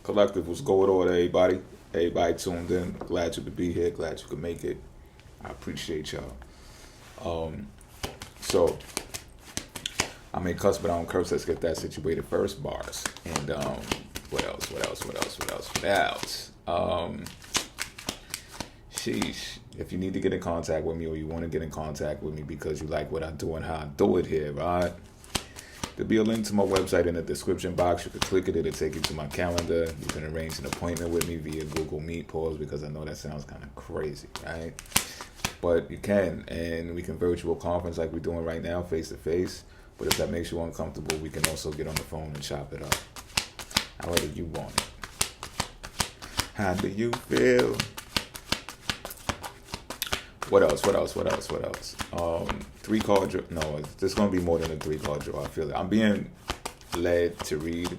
Collective was going on, everybody. Everybody tuned in. Glad you could be here. Glad you could make it. I appreciate y'all. Um, so I may cuss, but I don't curse. Let's get that situated first. Bars. And what else? What else? What else? What else? What else? Sheesh. If you need to get in contact with me, or you want to get in contact with me because you like what I do and how I do it here, right? There'll be a link to my website in the description box. You can click it. It'll take you to my calendar. You can arrange an appointment with me via Google Meet. Pause, because I know that sounds kind of crazy, right? But you can, and we can virtual conference like we're doing right now, face to face. But if that makes you uncomfortable, we can also get on the phone and chop it up. However you want it. How do you feel? What else? What else? What else? What else? 3-card draw. No, there's gonna be more than a 3-card draw. I feel it. I'm being led to read,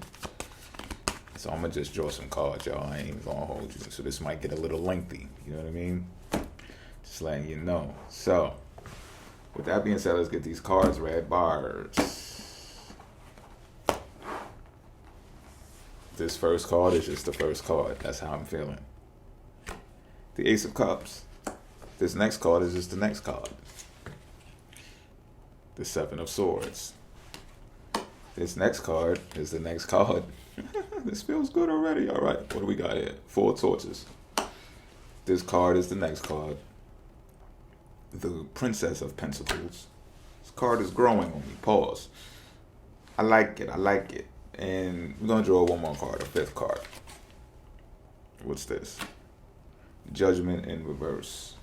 so I'm gonna just draw some cards, y'all. I ain't even gonna hold you. So this might get a little lengthy. You know what I mean? Just letting you know. So, with that being said, let's get these cards read. Bars. This first card is just the first card. That's how I'm feeling. The Ace of Cups. This next card is just the next card. The Seven of Swords. This next card is the next card. This feels good already. All right, what do we got here? 4 torches. This card is the next card. The Princess of Pentacles. This card is growing on me. Pause. I like it. I like it. And we're going to draw one more card, a 5th card. What's this? Judgment in reverse.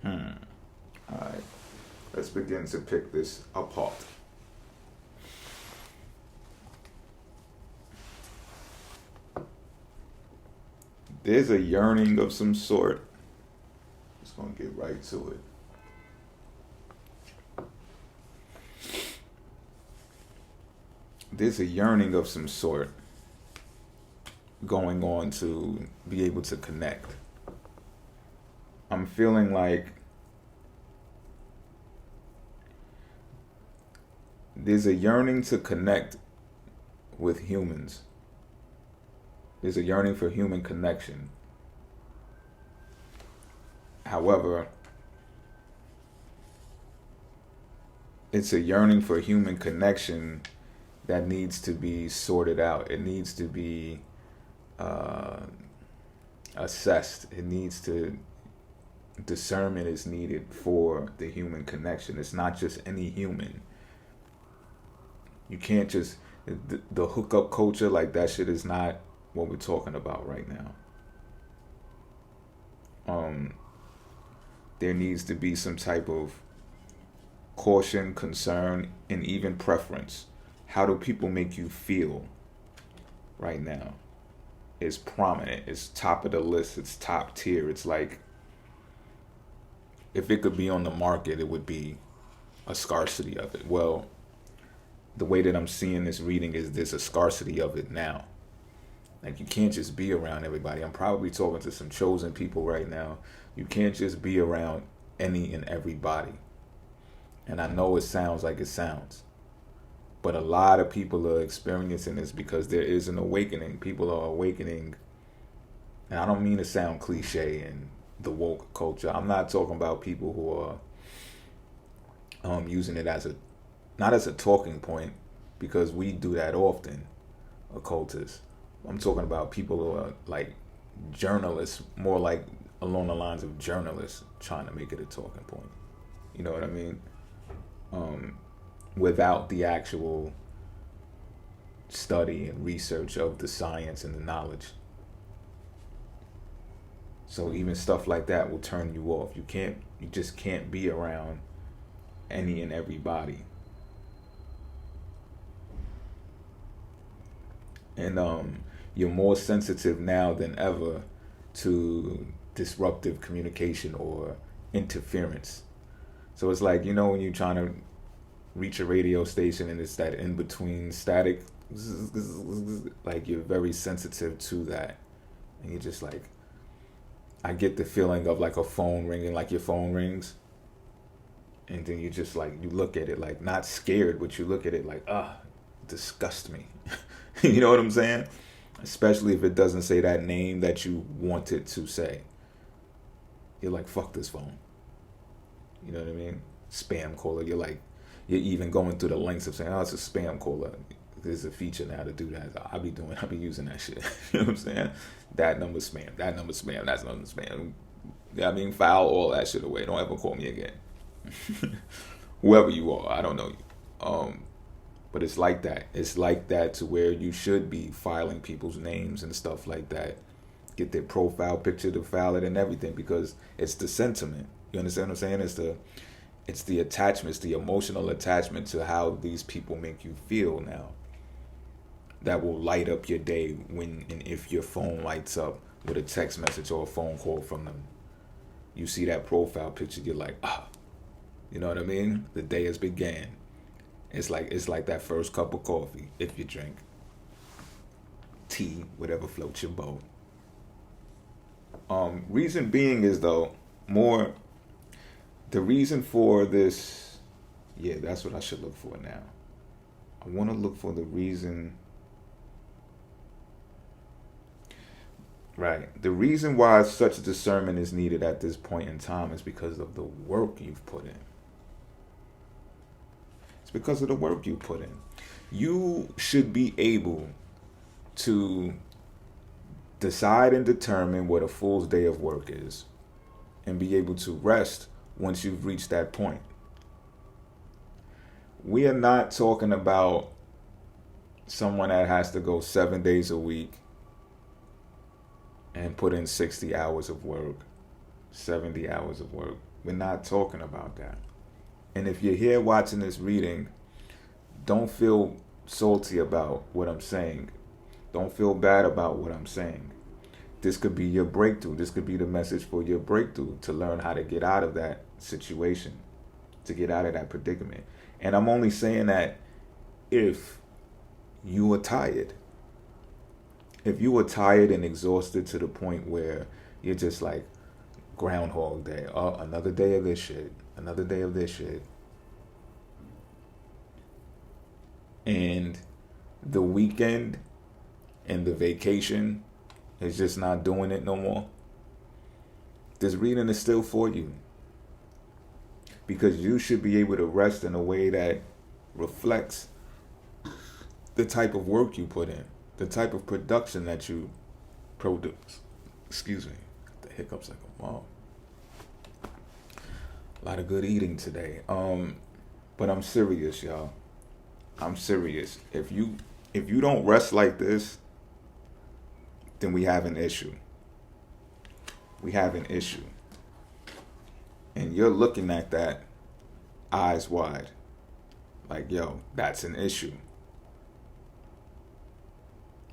Alright, let's begin to pick this apart. There's a yearning of some sort. Just gonna get right to it. There's a yearning of some sort going on to be able to connect. I'm feeling like there's a yearning to connect with humans. There's a yearning for human connection. However, it's a yearning for human connection that needs to be sorted out. It needs to be assessed. It needs to, discernment is needed for the human connection. It's not just any human. You can't just, the hookup culture, like that shit is not what we're talking about right now. There needs to be some type of caution, concern, and even preference. How do people make you feel right now? It's prominent. It's top of the list. It's top tier. It's like, if it could be on the market, it would be a scarcity of it. Well, the way that I'm seeing this reading is there's a scarcity of it now. Like, you can't just be around everybody. I'm probably talking to some chosen people right now. You can't just be around any and everybody. And I know it sounds like it sounds, but a lot of people are experiencing this because there is an awakening. People are awakening. And I don't mean to sound cliche and the woke culture. I'm not talking about people who are using it as not as a talking point, because we do that often, occultists. I'm talking about people who are like journalists, more like along the lines of journalists trying to make it a talking point. You know what I mean? Without the actual study and research of the science and the knowledge. So even stuff like that will turn you off. You just can't be around any and everybody. And you're more sensitive now than ever to disruptive communication or interference. So it's like, you know, when you're trying to reach a radio station and it's that in between static, like you're very sensitive to that. And you're just like, I get the feeling of like a phone ringing, like your phone rings And then you just like, you look at it like, not scared, but you look at it like, disgust me. You know what I'm saying? Especially if it doesn't say that name that you want it to say. You're like, fuck this phone. You know what I mean? Spam caller. You're even going through the lengths of saying, oh, it's a spam caller. There's a feature now to do that. I'll be using that shit. You know what I'm saying? That number spam. That number spam. That's number spam. Yeah, I mean, file all that shit away. Don't ever call me again. Whoever you are, I don't know you. But it's like that. It's like that to where you should be filing people's names and stuff like that. Get their profile picture to file it and everything, because it's the sentiment. You understand what I'm saying? It's the attachments, the emotional attachment to how these people make you feel now, that will light up your day when and if your phone lights up with a text message or a phone call from them. You see that profile picture, you're like, you know what I mean? The day has began. It's like that first cup of coffee, if you drink. Tea, whatever floats your boat. Reason being is, though, the reason for this, that's what I should look for now. I want to look for the reason. Right. The reason why such discernment is needed at this point in time is because of the work you've put in. It's because of the work you put in. You should be able to decide and determine what a full day of work is and be able to rest once you've reached that point. We are not talking about someone that has to go 7 days a week and put in 60 hours of work, 70 hours of work. We're not talking about that. And if you're here watching this reading, don't feel salty about what I'm saying. Don't feel bad about what I'm saying. This could be your breakthrough. This could be the message for your breakthrough, to learn how to get out of that situation, to get out of that predicament. And I'm only saying that if you are tired. If you are tired and exhausted to the point where you're just like, Groundhog Day. Oh, another day of this shit. Another day of this shit. And the weekend and the vacation is just not doing it no more. This reading is still for you. Because you should be able to rest in a way that reflects the type of work you put in. The type of production that you produce. Excuse me. The hiccups like a mom. A lot of good eating today. But I'm serious, y'all. I'm serious. If you don't rest like this, then we have an issue. We have an issue. And you're looking at that eyes wide. Like, yo, that's an issue.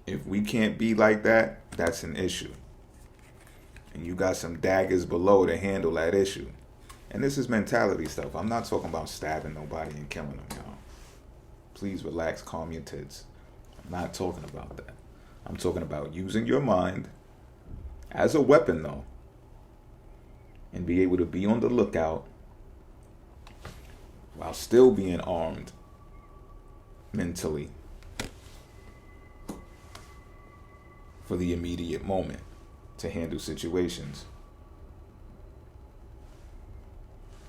If we can't be like that, that's an issue. And you got some daggers below to handle that issue. And this is mentality stuff. I'm not talking about stabbing nobody and killing them, y'all. Please relax, calm your tits. I'm not talking about that. I'm talking about using your mind as a weapon, though. And be able to be on the lookout while still being armed mentally for the immediate moment to handle situations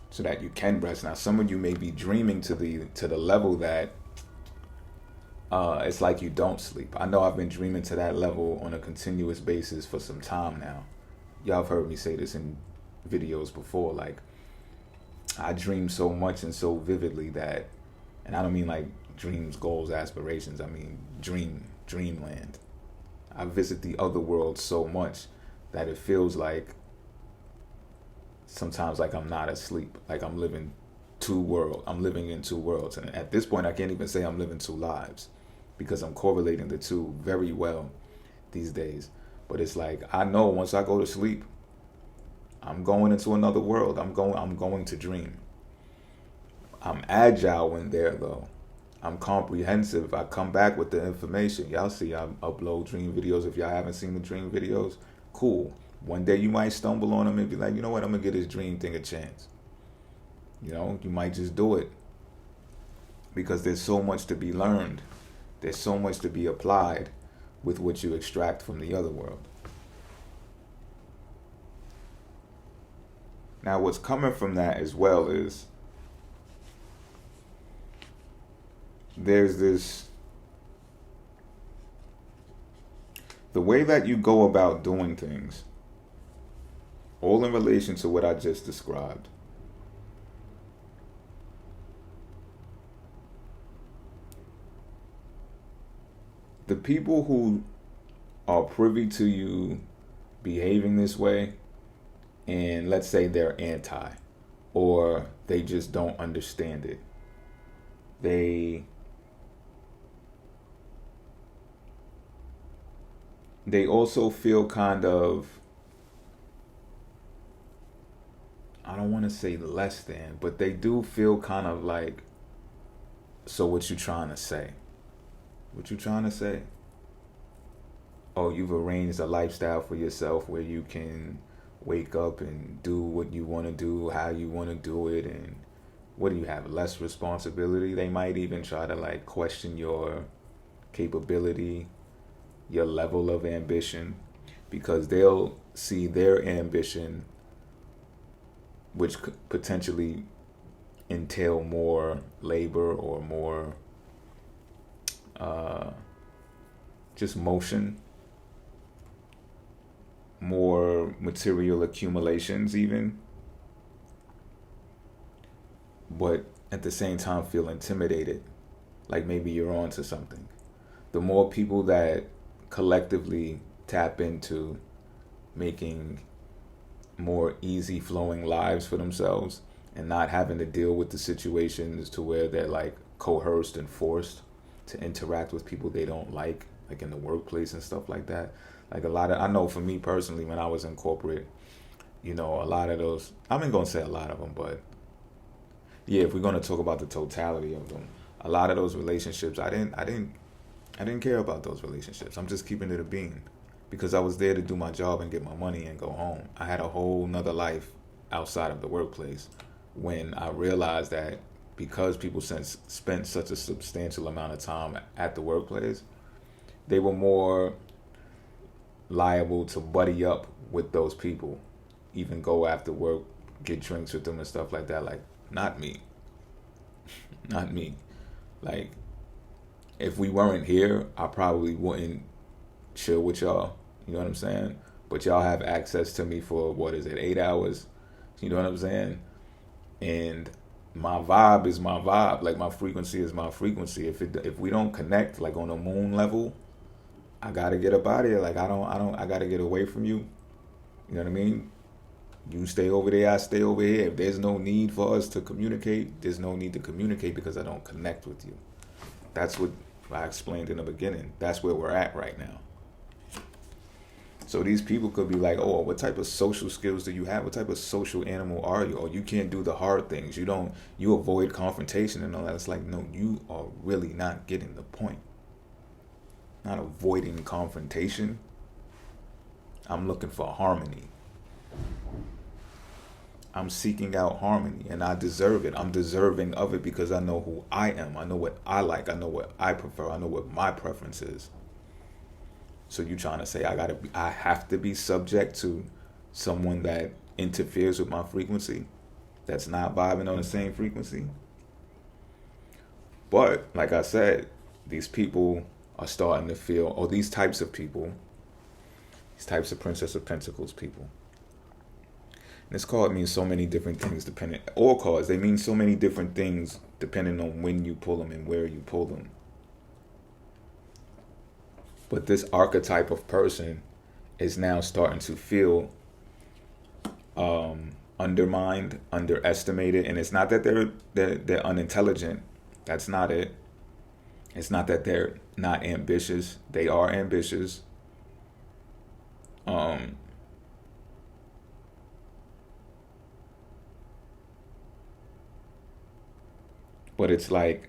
so that you can rest. Now, some of you may be dreaming to the level that it's like you don't sleep. I know I've been dreaming to that level on a continuous basis for some time now. Y'all have heard me say this in videos before. Like, I dream so much and so vividly that, and I don't mean like dreams, goals, aspirations. I mean dreamland. I visit the other world so much that it feels like sometimes like I'm not asleep. Like I'm living two worlds. I'm living in two worlds. And at this point, I can't even say I'm living two lives because I'm correlating the two very well these days. But it's like, I know once I go to sleep, I'm going into another world. I'm going to dream. I'm agile when there, though. I'm comprehensive. I come back with the information. Y'all see I upload dream videos. If y'all haven't seen the dream videos, cool. One day you might stumble on them and be like, you know what, I'm going to give this dream thing a chance. You might just do it because there's so much to be learned. There's so much to be applied with what you extract from the other world. Now, what's coming from that as well is there's this, the way that you go about doing things, all in relation to what I just described. The people who are privy to you behaving this way, and let's say they're anti, or they just don't understand it. They also feel kind of, I don't want to say less than, but they do feel kind of like, so what you trying to say? What you trying to say? Oh, you've arranged a lifestyle for yourself where you can wake up and do what you want to do, how you want to do it, and what do you have? Less responsibility? They might even try to like question your capability, your level of ambition, because they'll see their ambition, which could potentially entail more labor or more just motion, more material accumulations even, but at the same time feel intimidated, like maybe you're onto something. The more people that collectively tap into making more easy flowing lives for themselves and not having to deal with the situations to where they're like coerced and forced to interact with people they don't like in the workplace and stuff like that. Like I know for me personally, when I was in corporate, a lot of those, I'm not going to say a lot of them, but yeah, if we're going to talk about the totality of them, a lot of those relationships, I didn't care about those relationships. I'm just keeping it a bean because I was there to do my job and get my money and go home. I had a whole nother life outside of the workplace when I realized that because people spent such a substantial amount of time at the workplace, they were more liable to buddy up with those people, even go after work, get drinks with them and stuff like that. Like, not me. Not me. Like, if we weren't here, I probably wouldn't chill with y'all. You know what I'm saying? But y'all have access to me for, 8 hours? You know what I'm saying? And my vibe is my vibe. Like, my frequency is my frequency. If we don't connect, like on a moon level, I gotta get up out of here. Like, I gotta get away from you. You know what I mean? You stay over there, I stay over here. If there's no need for us to communicate, there's no need to communicate because I don't connect with you. That's what I explained in the beginning. That's where we're at right now. So these people could be like, oh, what type of social skills do you have? What type of social animal are you? Oh, you can't do the hard things. You avoid confrontation and all that. It's like, no, you are really not getting the point. Not avoiding confrontation. I'm looking for harmony. I'm seeking out harmony, and I deserve it. I'm deserving of it because I know who I am. I know what I like. I know what I prefer. I know what my preference is. So you trying to say I have to be subject to someone that interferes with my frequency, that's not vibing on the same frequency? But like I said, these people are starting to feel, or these types of people, these types of Princess of Pentacles people. And this card means so many different things all cards, they mean so many different things depending on when you pull them and where you pull them. But this archetype of person is now starting to feel undermined, underestimated, and it's not that they're unintelligent. That's not it. It's not that they're not ambitious. They are ambitious. But it's like,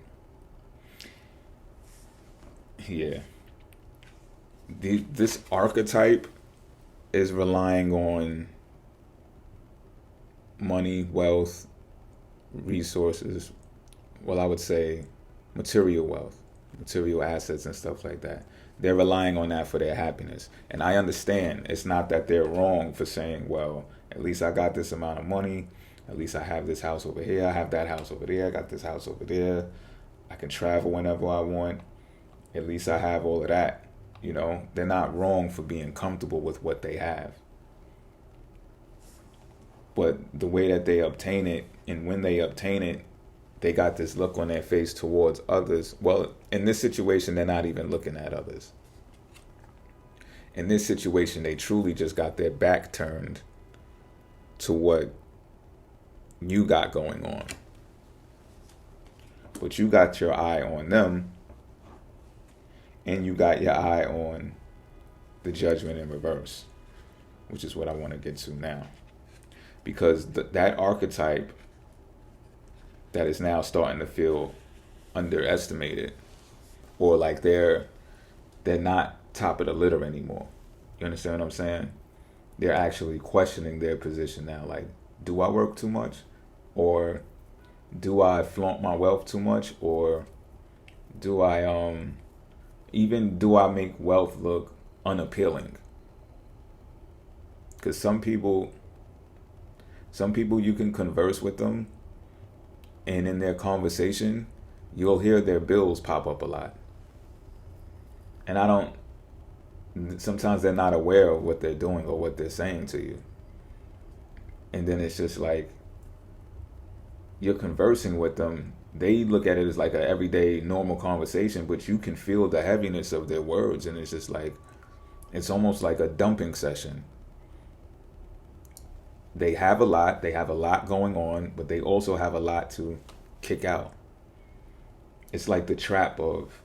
yeah. This archetype is relying on money, wealth, resources, well, I would say material wealth, material assets and stuff like that. They're relying on that for their happiness. And I understand it's not that they're wrong for saying, well, at least I got this amount of money. At least I have this house over here. I have that house over there. I got this house over there. I can travel whenever I want. At least I have all of that. You know, they're not wrong for being comfortable with what they have. But the way that they obtain it and when they obtain it, they got this look on their face towards others. Well, in this situation, they're not even looking at others. In this situation, they truly just got their back turned to what you got going on. But you got your eye on them, and you got your eye on the judgment in reverse, which is what I want to get to now. Because that archetype that is now starting to feel underestimated, or like they're not top of the litter anymore. You understand what I'm saying? They're actually questioning their position now. Like, do I work too much? Or do I flaunt my wealth too much? Or do I make wealth look unappealing? Because some people you can converse with them, and in their conversation, you'll hear their bills pop up a lot. And sometimes they're not aware of what they're doing or what they're saying to you. And then it's just like, you're conversing with them. They look at it as like an everyday normal conversation, but you can feel the heaviness of their words. And it's just like, it's almost like a dumping session. They have a lot going on, but they also have a lot to kick out. It's like the trap of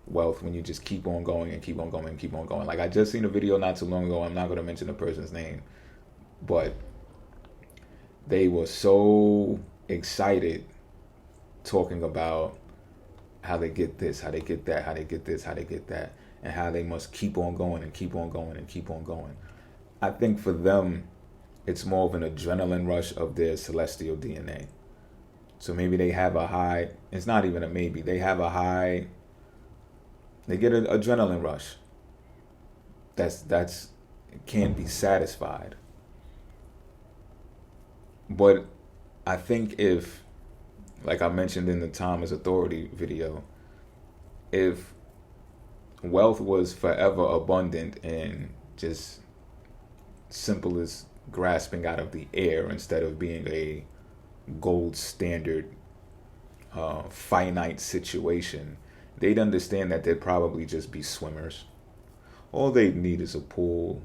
wealth when you just keep on going and keep on going and keep on going. Like, I just seen a video not too long ago. I'm not going to mention the person's name, but they were so excited talking about how they get this, how they get that, how they get this, how they get that, and how they must keep on going and keep on going and keep on going. I think for them, it's more of an adrenaline rush of their celestial DNA. So maybe they have a high, it's not even a maybe, they have a high, they get an adrenaline rush. That's it can't be satisfied. But I think if, like I mentioned in the Time is Authority video, if wealth was forever abundant and just simple as grasping out of the air instead of being a gold standard finite situation, they'd understand that they'd probably just be swimmers. All they need is a pool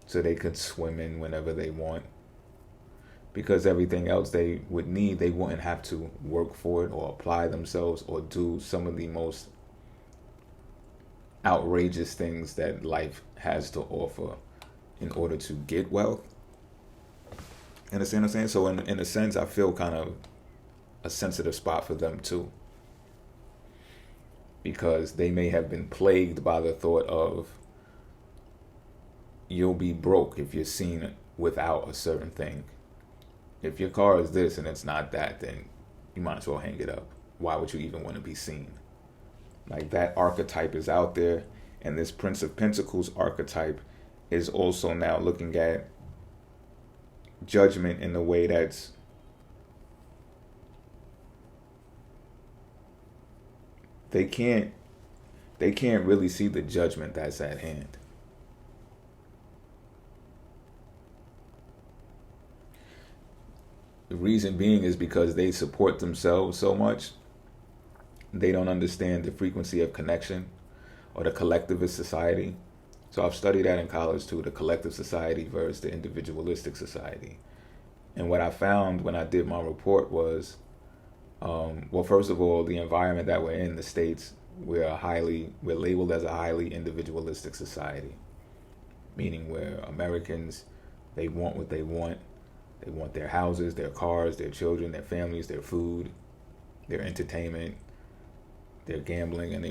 so they could swim in whenever they want, because everything else they would need, they wouldn't have to work for it or apply themselves or do some of the most outrageous things that life has to offer in order to get wealth. Understand what I'm saying? So in a sense, I feel kind of a sensitive spot for them too, because they may have been plagued by the thought of, you'll be broke if you're seen without a certain thing. If your car is this and it's not that, then you might as well hang it up. Why would you even want to be seen? Like, that archetype is out there, and this Prince of Pentacles archetype is also now looking at judgment in a way that's they can't really see the judgment that's at hand. The reason being is because they support themselves so much, they don't understand the frequency of connection or the collectivist society. So I've studied that in college too, the collective society versus the individualistic society. And what I found when I did my report was, well, first of all, the environment that we're in, the States, we're labeled as a highly individualistic society, meaning where Americans, they want what they want. They want their houses, their cars, their children, their families, their food, their entertainment, their gambling, and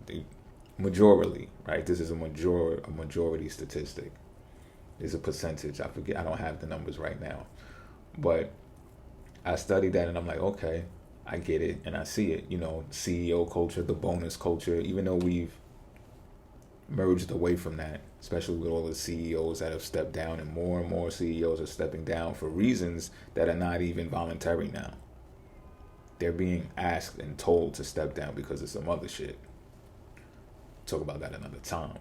they majorly, right? This is a majority statistic. There's a percentage. I forget. I don't have the numbers right now, but I studied that and I'm like, okay, I get it and I see it. CEO culture, the bonus culture, even though we've merged away from that, especially with all the CEOs that have stepped down, and more CEOs are stepping down for reasons that are not even voluntary now. They're being asked and told to step down because of some other shit. Talk about that another time.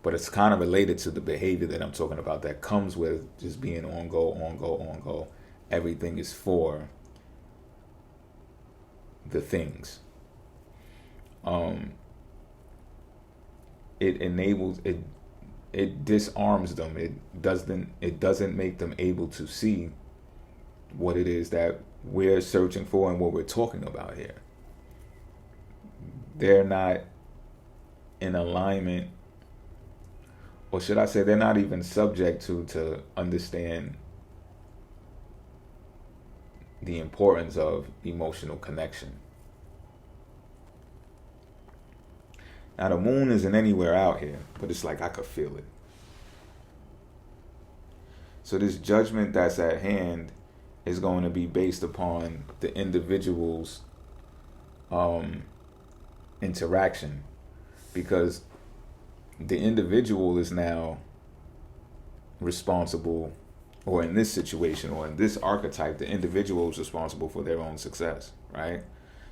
But it's kind of related to the behavior that I'm talking about that comes with just being on go, on go, on go. Everything is for the things. It enables it. It disarms them. It doesn't make them able to see what it is that we're searching for and what we're talking about here. They're not in alignment, or should I say, they're not even subject to understand the importance of emotional connection. Now, the moon isn't anywhere out here, but it's like I could feel it. So this judgment that's at hand is going to be based upon the individual's interaction, because the individual is now responsible, or in this situation, or in this archetype, the individual is responsible for their own success, right?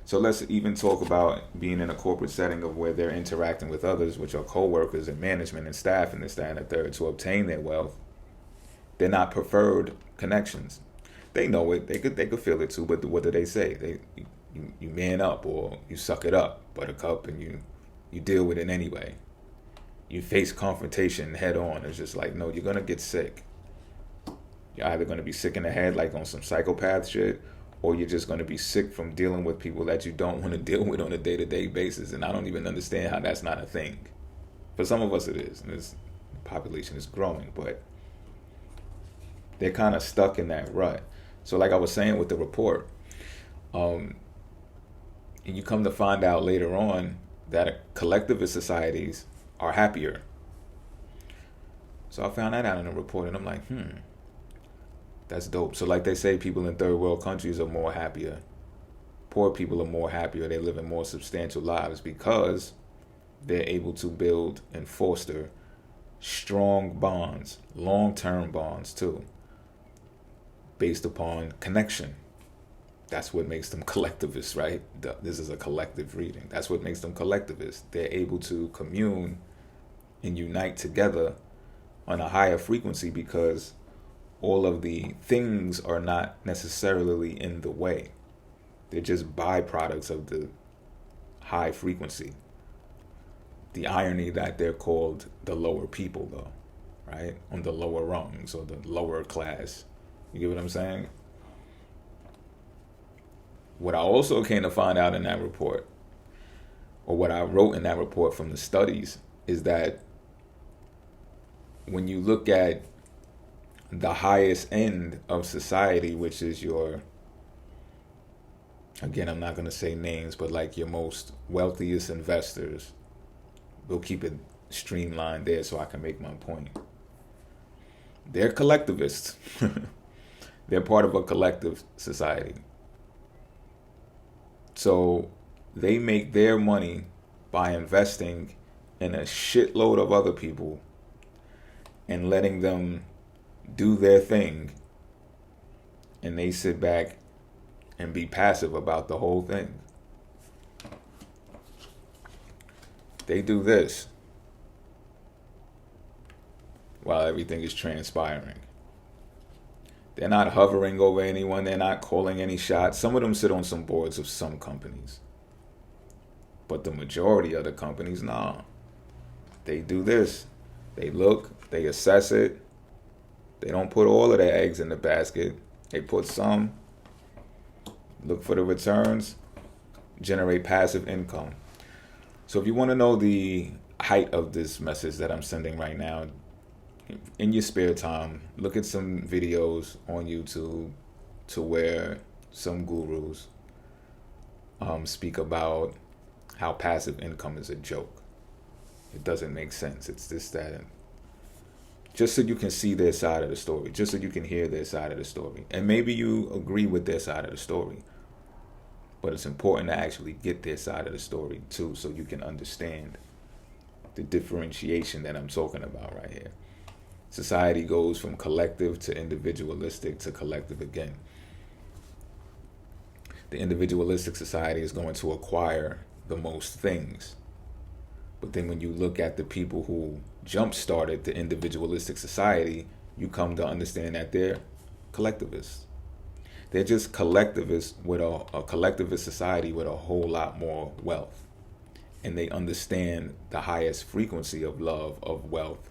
So let's even talk about being in a corporate setting of where they're interacting with others, which are co-workers and management and staff and this, that, and the third, to obtain their wealth. They're not preferred connections. They know it. They could feel it too. But what do they say? You man up, or you suck it up, buttercup, and you deal with it anyway. You face confrontation head on. It's just like, no, you're gonna get sick. You're either gonna be sick in the head, like on some psychopath shit, or you're just gonna be sick from dealing with people that you don't want to deal with on a day-to-day basis. And I don't even understand how that's not a thing. For some of us, it is. And this population is growing, but they're kind of stuck in that rut. So like I was saying with the report, and you come to find out later on that collectivist societies are happier. So I found that out in the report, and I'm like, that's dope. So like they say, people in third world countries are more happier. Poor people are more happier. They live in more substantial lives because they're able to build and foster strong bonds, long-term bonds too, based upon connection. That's what makes them collectivists, right? This is a collective reading. That's what makes them collectivists. They're able to commune and unite together on a higher frequency because all of the things are not necessarily in the way. They're just byproducts of the high frequency. The irony that they're called the lower people, though, right? On the lower rungs or the lower class. You get what I'm saying? What I also came to find out in that report, or what I wrote in that report from the studies, is that when you look at the highest end of society, which is your, again, I'm not going to say names, but like your most wealthiest investors, we'll keep it streamlined there so I can make my point. They're collectivists. They're part of a collective society. So they make their money by investing in a shitload of other people and letting them do their thing. And they sit back and be passive about the whole thing. They do this while everything is transpiring. They're not hovering over anyone. They're not calling any shots. Some of them sit on some boards of some companies. But the majority of the companies, nah. They do this. They look, they assess it. They don't put all of their eggs in the basket. They put some, look for the returns, generate passive income. So if you want to know the height of this message that I'm sending right now, in your spare time, look at some videos on YouTube to where some gurus speak about how passive income is a joke. It doesn't make sense. It's this, that, and just so you can see their side of the story, just so you can hear their side of the story. And maybe you agree with their side of the story, but it's important to actually get their side of the story too, so you can understand the differentiation that I'm talking about right here. Society goes from collective to individualistic to collective again. The individualistic society is going to acquire the most things. But then when you look at the people who jump-started the individualistic society, you come to understand that they're collectivists. They're just collectivists with a collectivist society with a whole lot more wealth. And they understand the highest frequency of love, of wealth,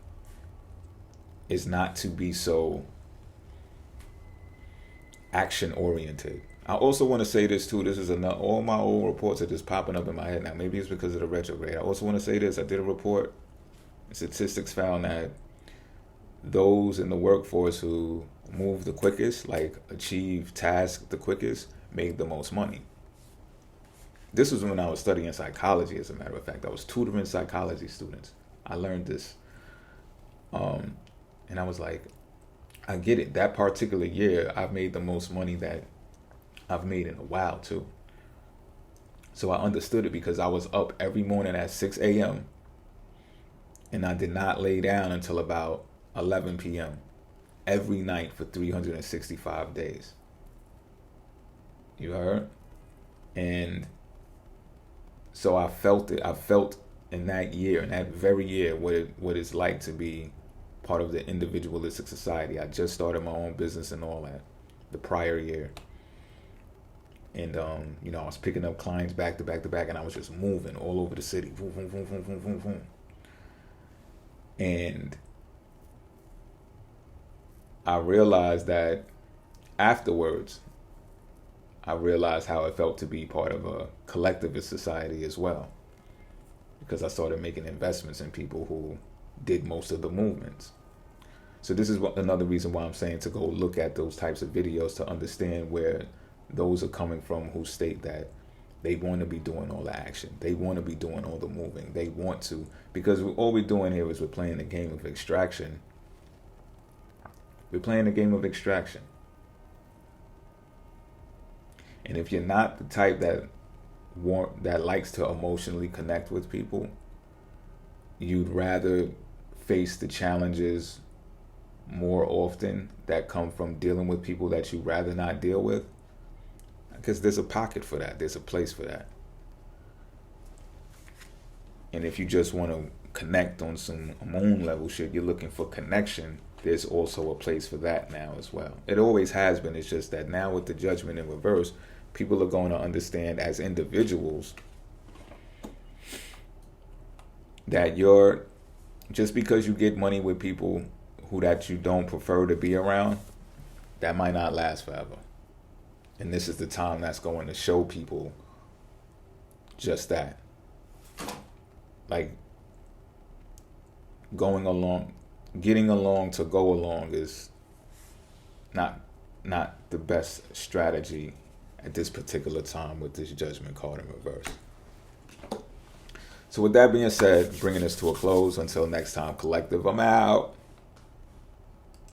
is not to be so action-oriented. I also want to say this too. This is another, all my old reports are just popping up in my head now. Maybe it's because of the retrograde. I also want to say this. I did a report. Statistics found that those in the workforce who move the quickest, like achieve tasks the quickest, made the most money. This was when I was studying psychology, as a matter of fact. I was tutoring psychology students. I learned this. And I was like, I get it. That particular year, I've made the most money that I've made in a while, too. So I understood it because I was up every morning at 6 a.m. and I did not lay down until about 11 p.m. every night for 365 days. You heard? And so I felt it. I felt in that year, in that very year, what it's like to be part of the individualistic society. I just started my own business and all that the prior year. And, I was picking up clients back to back to back, and I was just moving all over the city. Boom, boom, boom, boom, boom, boom, boom. And I realized that afterwards, I realized how it felt to be part of a collectivist society as well. Because I started making investments in people who did most of the movements. So this is another reason why I'm saying to go look at those types of videos to understand where those are coming from who state that they want to be doing all the action. They want to be doing all the moving. They want to. Because all we're doing here is we're playing the game of extraction. We're playing the game of extraction. And if you're not the type that likes to emotionally connect with people, you'd rather face the challenges more often that come from dealing with people that you'd rather not deal with, because there's a pocket for that. There's a place for that. And if you just want to connect on some moon level shit, you're looking for connection, there's also a place for that now as well. It always has been. It's just that now with the judgment in reverse, people are going to understand as individuals that just because you get money with people that you don't prefer to be around, that might not last forever. And this is the time that's going to show people just that. Like, getting along to go along is not the best strategy at this particular time with this judgment card in reverse. So with that being said, bringing us to a close, until next time, collective, I'm out.